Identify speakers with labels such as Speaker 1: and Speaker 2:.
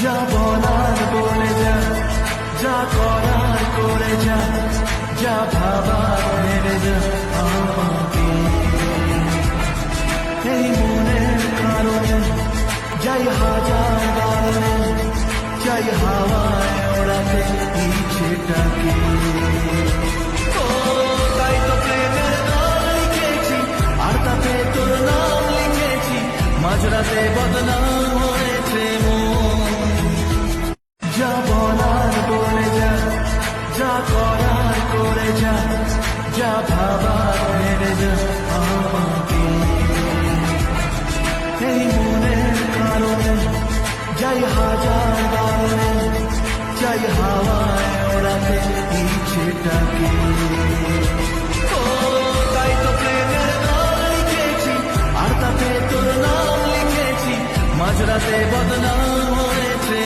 Speaker 1: যা বলার বলে যা, যা করার করে যা, যা ভাবার ভেবে যা আমাকে। এই মনের কারণে যাই হাজার বারণে, যাই হাওয়ায় ওড়াতে ইচ্ছেটাকে। তাই তো প্রেমের গান লিখেছি, আর তাতে তোর নাম লিখেছি, মাঝরাতে বদনাম হয়েছে মন। যা বলার বলে যা, যা করার করে যা, যা ভাবার ভেবে যা আমাকে। এই মনের কারণে যাই হাজার বারণে, যাই হাওয়ায় ওড়াতে ইচ্ছেটাকে। তাই তো প্রেমের গান লিখেছি, আর তাতে তোর নাম লিখেছি, মাঝরাতে বদনাম